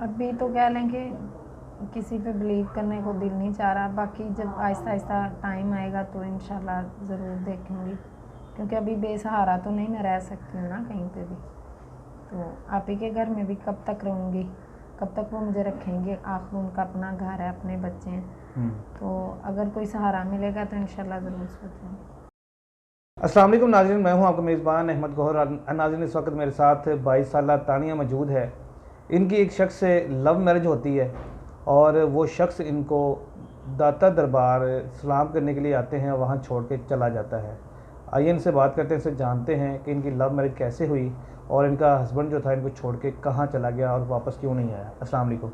अभी तो कह लें कि किसी पे बिलीव करने को दिल नहीं चाह रहा, बाकी जब आहिस्ता आहिस्ता टाइम आएगा तो इंशाल्लाह ज़रूर देखेंगी, क्योंकि अभी बेसहारा तो नहीं मैं रह सकती हूँ ना कहीं पे भी। तो आप ही के घर में भी कब तक रहूँगी, कब तक वो मुझे रखेंगे, आखिर उनका अपना घर है, अपने बच्चे हैं। तो अगर कोई सहारा मिलेगा तो इंशाल्लाह ज़रूर सोचूँगी। अस्सलाम वालेकुम नाज़रीन, मैं हूं आपका मेज़बान अहमद गौहर। नाज़रीन, इस वक्त मेरे साथ 22 साल तानिया मौजूद है। इनकी एक शख्स से लव मैरिज होती है और वो शख्स इनको दाता दरबार सलाम करने के लिए आते हैं, वहाँ छोड़ के चला जाता है। आइए इनसे बात करते हैं, इनसे जानते हैं कि इनकी लव मैरिज कैसे हुई और इनका हस्बैंड जो था इनको छोड़ के कहाँ चला गया और वापस क्यों नहीं आया। अस्सलाम वालेकुम।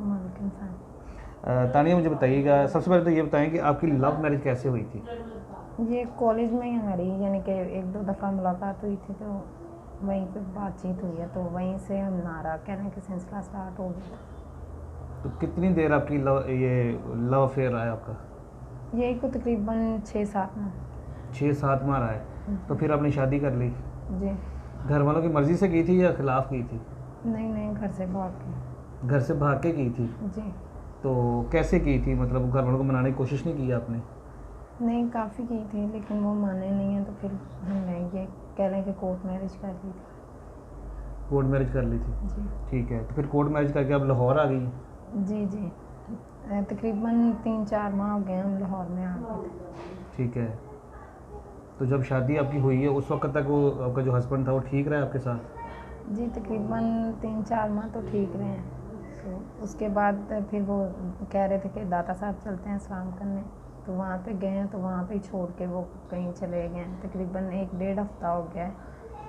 वालेकुम सलाम। तानिया, मुझे बताइएगा, सबसे पहले तो ये बताएं कि आपकी लव मैरिज कैसे हुई थी। ये कॉलेज में ही हमारी यानी कि एक दो दफ़ा मुलाकात हुई थी, तो वहीं पे बातचीत हुई है, तो वहीं से हमारा कहने कि सिलसिला स्टार्ट हो गया। तो कितनी देर आपकी लव अफेयर रहा है आपका। यही को तकरीबन 6-7 में। 6-7 माह रहा है। तो फिर आपने शादी कर ली, जी। घर वालों की मर्ज़ी से की थी या खिलाफ़ की थी। नहीं नहीं, घर से भाग के। घर से भाग के की थी। जी। तो कैसे की थी, मतलब घर वालों को मनाने की कोशिश नहीं की आपने। नहीं, काफ़ी की थी लेकिन वो माने नहीं हैं, तो फिर हमने ये कह लें कि कोर्ट मैरिज कर ली थी। कोर्ट मैरिज कर ली थी। जी। ठीक है, तो फिर कोर्ट मैरिज करके आप लाहौर आ गई। जी जी। तकरीबन 3-4 माह हो गए हम लाहौर में आ गए थे। ठीक है, तो जब शादी आपकी हुई है उस वक्त तक वो आपका जो हस्बैंड था वो ठीक रहा आपके साथ। जी, तकरीबन 3-4 माह तो ठीक रहे हैं। तो उसके बाद फिर वो कह रहे थे कि दाता साहब चलते हैं सलाम करने, तो वहाँ पे गए हैं, तो वहाँ पे ही छोड़ के वो कहीं चले गए हैं। तकरीबन 1-1.5 हफ्ता हो गया है,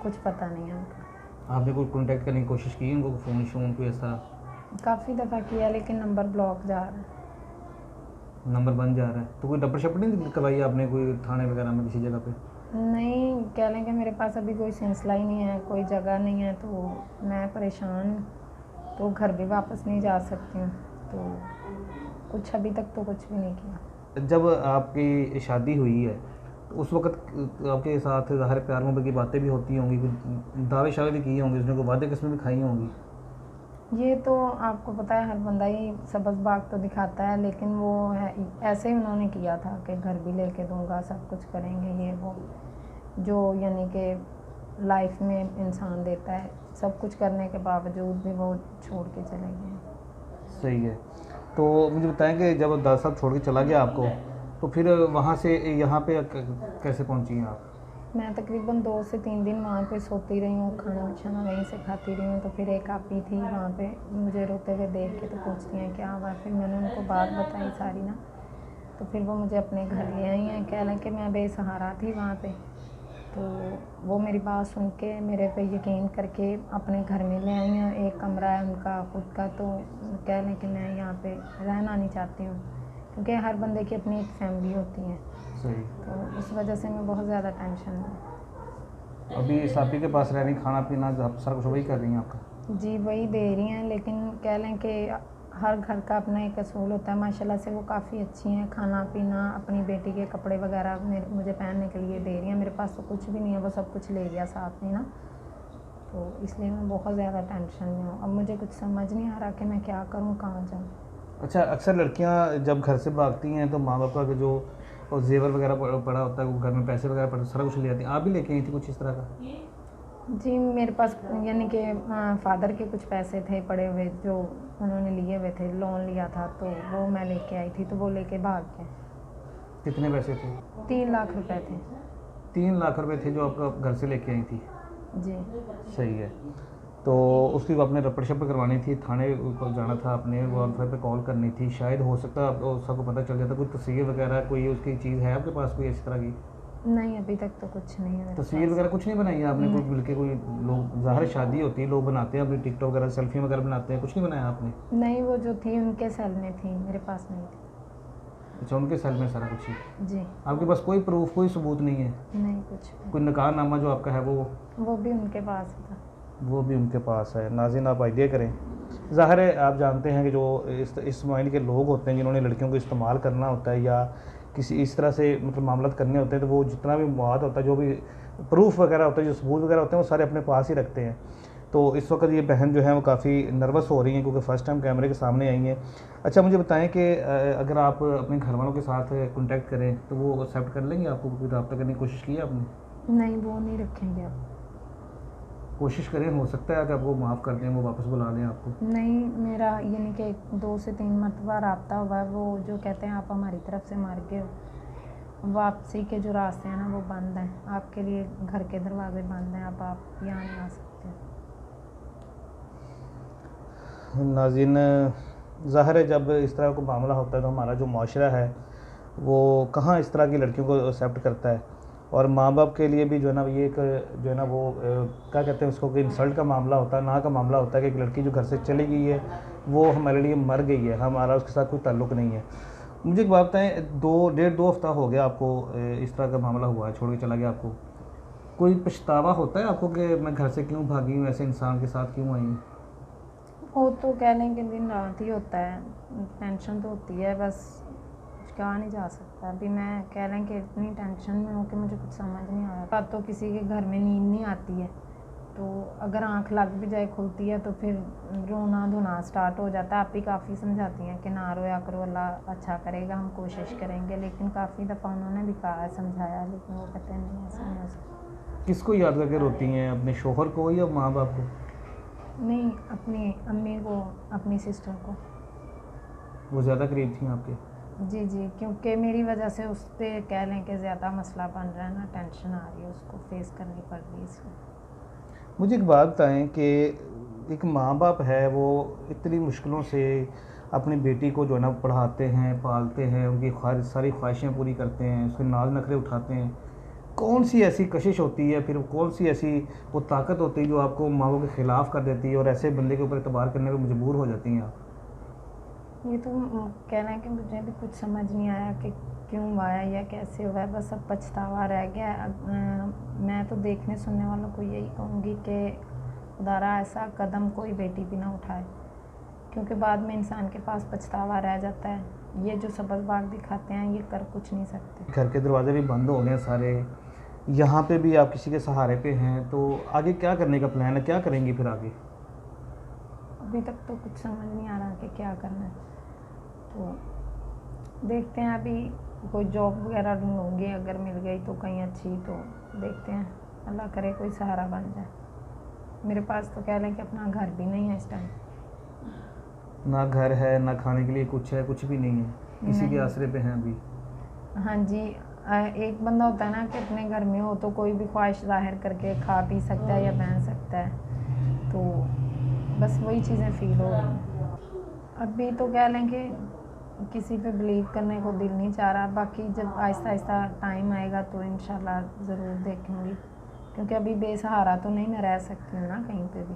कुछ पता नहीं है उनका। आपने कोई कांटेक्ट करने की कोशिश की उनको, फ़ोन शोन कोई ऐसा। काफ़ी दफ़ा किया लेकिन नंबर ब्लॉक जा रहा है। नंबर बन जा रहा है, तो कोई डपर शपर नहीं करवाई आपने कोई थाने वगैरह में किसी जगह पे। नहीं, कह लें कि मेरे पास अभी कोई सिलसिला ही नहीं है, कोई जगह नहीं है, तो मैं परेशान हूँ, तो घर भी वापस नहीं जा सकती हूँ, तो कुछ अभी तक तो कुछ भी नहीं किया। जब आपकी शादी हुई है तो उस वक्त आपके साथ ज़ाहिर प्यार मोहब्बत की बातें भी होती होंगी, कुछ दावे शावे भी किए होंगे, उसने कोई वादे किस्में भी खाई होंगी। ये तो आपको पता है, हर बंदा ही सबज़ बाग तो दिखाता है, लेकिन वो है ऐसे ही उन्होंने किया था कि घर भी लेके दूंगा, सब कुछ करेंगे, ये वो जो यानी कि लाइफ में इंसान देता है, सब कुछ करने के बावजूद भी वो छोड़ के चले गए। सही है, तो मुझे बताएं कि जब दादा साहब छोड़ के चला गया आपको, तो फिर वहाँ से यहाँ पे कैसे पहुँची हैं आप। मैं तकरीबन 2 से 3 दिन वहाँ पे सोती रही हूँ, खाना शाना वहीं से खाती रही हूँ। तो फिर एक आपी थी वहाँ पे, मुझे रोते हुए देख के तो पूछती हैं क्या हुआ। फिर मैंने उनको बात बताई सारी ना, तो फिर वो मुझे अपने घर ले आई हैं। कह लें कि मैं बेसहारा थी वहाँ पे, तो वो मेरी बात सुन के मेरे पे यकीन करके अपने घर में ले आई हैं। एक कमरा है उनका खुद का, तो कह लें कि मैं यहाँ पे रहना नहीं चाहती हूँ, क्योंकि हर बंदे की अपनी एक फैमिली होती है। सही। तो उस वजह से मैं बहुत ज़्यादा टेंशन में। अभी सापी के पास रहनी, खाना पीना सारा कुछ वही कर रही हैं आपका। जी, वही दे रही हैं, लेकिन कह लें कि हर घर का अपना एक असूल होता है। माशाल्लाह से वो काफ़ी अच्छी हैं, खाना पीना, अपनी बेटी के कपड़े वगैरह मुझे पहनने के लिए दे रही हैं। मेरे पास तो कुछ भी नहीं है, वो सब कुछ ले गया साथ में ना, तो इसलिए मैं बहुत ज़्यादा टेंशन में हूँ। अब मुझे कुछ समझ नहीं आ रहा कि मैं क्या करूँ, कहाँ जाऊँ। अच्छा, अक्सर लड़कियाँ जब घर से भागती हैं तो माँ बाप का जो और जेवर वगैरह पड़ा होता है, वो घर में पैसे वगैरह पड़े, सारा कुछ ले आती हैं। आप भी लेके आई थी कुछ इस तरह का। जी, मेरे पास यानी कि फादर के कुछ पैसे थे पड़े हुए, जो उन्होंने लिए हुए थे, लोन लिया था, तो वो मैं लेके आई थी, तो वो लेके भाग गए। कितने पैसे थे। 3 लाख रुपए थे। 3 लाख रुपए थे जो आप घर से लेके आई थी। जी। सही है, तो उसकी आपने रपट शपट करवानी थी, थाने को जाना था आपने, वो वाईफाई पे कॉल करनी थी, शायद हो सकता है आपको सबको पता चल जाता। कोई तस्वीर वगैरह कोई उसकी चीज़ है आपके पास, कोई इस तरह की नहीं, अभी तक तो कुछ नहीं है मेरे तस्वीर पास। वगैरह कुछ नहीं बनाई है आपने। कोई मिलके कोई लोग, ज़ाहिर शादी होती है, लोग बनाते हैं अपनी टिकटॉक वगैरह, सेल्फी वगैरह बनाते हैं, कुछ नहीं बनाया आपने। नहीं, वो जो थी उनके सेल में थी, मेरे पास नहीं थी। अच्छा, उनके सेल में सारा कुछ ही। जी। आपके पास कोई प्रूफ, कोई सबूत नहीं है। नहीं, कुछ भी। कोई निकाहनामा जो आपका है वो भी उनके पास ही था। वो भी उनके पास है। नाज़रीन, आप आइडिया करें, ज़ाहिर है आप जानते हैं कि जो इस माइंड के लोग होते हैं जिन्होंने लड़कियों को इस्तेमाल करना होता है या किसी इस तरह से मतलब मामला करने होते हैं, तो वो जितना भी मवाद होता है, जो भी प्रूफ वगैरह होता है, जो सबूत वगैरह होते हैं, वो सारे अपने पास ही रखते हैं। तो इस वक्त ये बहन जो है वो काफ़ी नर्वस हो रही हैं क्योंकि फ़र्स्ट टाइम कैमरे के सामने आई हैं। अच्छा मुझे बताएं कि अगर आप अपने घर वालों के साथ कांटेक्ट करें तो वो एक्सेप्ट कर लेंगे? आपको कोई रब्ता करने की कोशिश की है आपने? नहीं, वो नहीं रखेंगे अब। कोशिश करें, हो सकता है कि आपको माफ़ कर दें, वो वापस बुला लें आपको। नहीं, मेरा यानी कि 2 से 3 मरतबा रब्ता हुआ है। वो जो कहते हैं आप हमारी तरफ से मर गए हो, वापसी के जो रास्ते हैं ना वो बंद हैं, आपके लिए घर के दरवाजे बंद हैं, अब आप यहाँ नहीं आ सकते। नाज़रीन, ज़ाहिर है जब इस तरह का मामला होता है तो हमारा जो माशरा है वो कहाँ इस तरह की लड़कियों को एक्सेप्ट करता है। और माँ बाप के लिए भी जो है ना ये एक जो है ना वो क्या कहते हैं उसको कि इंसल्ट का मामला होता है, ना का मामला होता है कि एक लड़की जो घर से चली गई है वो हमारे लिए मर गई है, हमारा उसके साथ कोई ताल्लुक़ नहीं है। मुझे एक बात बताएं, 2 हफ्ता हो गया आपको इस तरह का मामला हुआ है, छोड़ के चला गया आपको, कोई पछतावा होता है आपको कि मैं घर से क्यों भागी हूँ, ऐसे इंसान के साथ क्यों आई हूँ? वो तो कह लें कि दिन रात ही होता है, टेंशन तो होती है, बस कहा नहीं जा सकता। अभी मैं कह लें कि इतनी टेंशन में हूँ कि मुझे कुछ समझ नहीं आ रहा। तो किसी के घर में नींद नहीं आती है, तो अगर आंख लग भी जाए खुलती है तो फिर रोना धोना स्टार्ट हो जाता है। आप ही काफ़ी समझाती हैं कि ना रोया करो, अल्लाह अच्छा करेगा, हम कोशिश करेंगे, लेकिन काफ़ी दफ़ा उन्होंने भी कहा है, समझाया, लेकिन वो कहते हैं नहीं ऐसा नहीं हो सकता। किसको याद करके रोती हैं, अपने शोहर को या माँ बाप को? नहीं, अपनी अम्मी को, अपनी सिस्टर को। वो ज़्यादा करीब थी आपके? जी जी, क्योंकि मेरी वजह से उस पर कह लें कि ज़्यादा मसला बन रहा है ना, टेंशन आ रही है, उसको फेस करनी पड़ रही है इसलिए। मुझे एक बात बताएं कि एक माँ बाप है वो इतनी मुश्किलों से अपनी बेटी को जो है ना पढ़ाते हैं, पालते हैं, उनकी सारी ख्वाहिशें पूरी करते हैं, उसके नाज नखरे उठाते हैं। कौन सी ऐसी कशिश होती है, फिर कौन सी ऐसी वो ताकत होती है जो आपको माँ के ख़िलाफ़ कर देती है और ऐसे बंदे के ऊपर एतबार करने पर मजबूर हो जाती हैं आप? ये तो कहना है कि मुझे भी कुछ समझ नहीं आया कि क्यों हुआ है या कैसे हुआ है, बस अब पछतावा रह गया है। मैं तो देखने सुनने वालों को यही कहूँगी कि खुदारा ऐसा कदम कोई बेटी भी ना उठाए, क्योंकि बाद में इंसान के पास पछतावा रह जाता है। ये जो सबकबाग दिखाते हैं ये कर कुछ नहीं सकते। घर के दरवाजे भी बंद हो गए हैं सारे, यहाँ पे भी आप किसी के सहारे पे हैं, तो आगे क्या करने का प्लान है, क्या करेंगी फिर आगे? अभी तक तो कुछ समझ नहीं आ रहा कि क्या करना है, तो देखते हैं। अभी कोई जॉब वगैरह ढूंढूंगी, अगर मिल गई तो कहीं अच्छी, तो देखते हैं, अल्लाह करे कोई सहारा बन जाए। मेरे पास तो कह लें कि अपना घर भी नहीं है इस टाइम। ना घर है, ना खाने के लिए कुछ है, कुछ भी नहीं है, किसी के नहीं। आसरे पे हैं अभी? हाँ जी, एक बंदा होता है ना कि अपने घर में हो तो कोई भी ख्वाहिश जाहिर करके खा पी सकता है या पहन सकता है, तो बस वही चीज़ें फील हो रही हैं। अभी तो कह लें कि किसी पे बिलीव करने को दिल नहीं चाह रहा, बाकी जब आहिस्ता आहिस्ता टाइम आएगा तो इंशाल्लाह ज़रूर देखूँगी, क्योंकि अभी बेसहारा तो नहीं मैं रह सकती हूँ ना कहीं पे भी।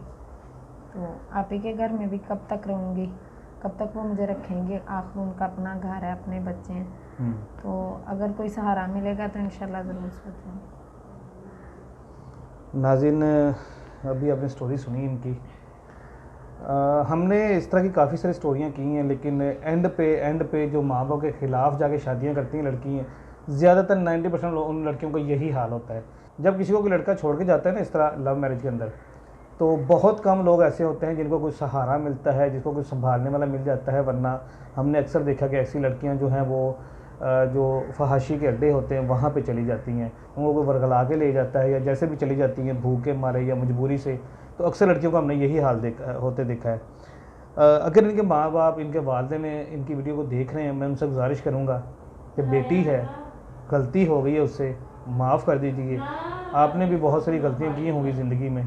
तो आप ही के घर में भी कब तक रहूँगी, कब तक वो मुझे रखेंगे? आखिर उनका अपना घर है, अपने बच्चे हैं, तो अगर कोई सहारा मिलेगा तो इंशाल्लाह ज़रूर सोचूँगी। नाज़रीन, अभी आपने स्टोरी सुनी इनकी। हमने इस तरह की काफ़ी सारी स्टोरियाँ की हैं, लेकिन एंड पे जो माँ बाप के ख़िलाफ़ जाके शादियाँ करती हैं लड़कियाँ, ज़्यादातर 90% उन लड़कियों का यही हाल होता है। जब किसी को कोई लड़का छोड़ के जाता है ना इस तरह लव मैरिज के अंदर, तो बहुत कम लोग ऐसे होते हैं जिनको कोई सहारा मिलता है, जिसको कोई संभालने वाला मिल जाता है। वरना हमने अक्सर देखा कि ऐसी लड़कियां जो हैं वो जो फहाशी के अड्डे होते हैं वहाँ पे चली जाती हैं, उनको कोई वर्गला के ले जाता है या जैसे भी चली जाती हैं भूखे मारे या मजबूरी से। तो अक्सर लड़कियों को हमने यही हाल देखा है। अगर इनके माँ बाप, इनके वालिद में इनकी वीडियो को देख रहे हैं, मैं उनसे गुजारिश करूँगा कि बेटी है, गलती हो गई है, उससे माफ़ कर दीजिए। आपने भी बहुत सारी गलतियाँ की होंगी ज़िंदगी में,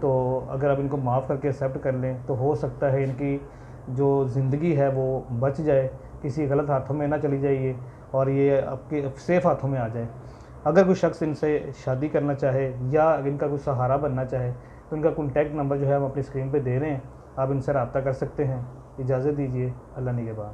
तो अगर आप इनको माफ़ करके एक्सेप्ट कर लें तो हो सकता है इनकी जो ज़िंदगी है वो बच जाए, किसी गलत हाथों में ना चली जाए ये, और ये आपके सेफ़ हाथों में आ जाए। अगर कोई शख्स इनसे शादी करना चाहे या इनका कोई सहारा बनना चाहे तो इनका कॉन्टैक्ट नंबर जो है हम अपनी स्क्रीन पे दे रहे हैं, आप इनसे रब्ता कर सकते हैं। इजाज़त दीजिए, अल्लाह निगहबान।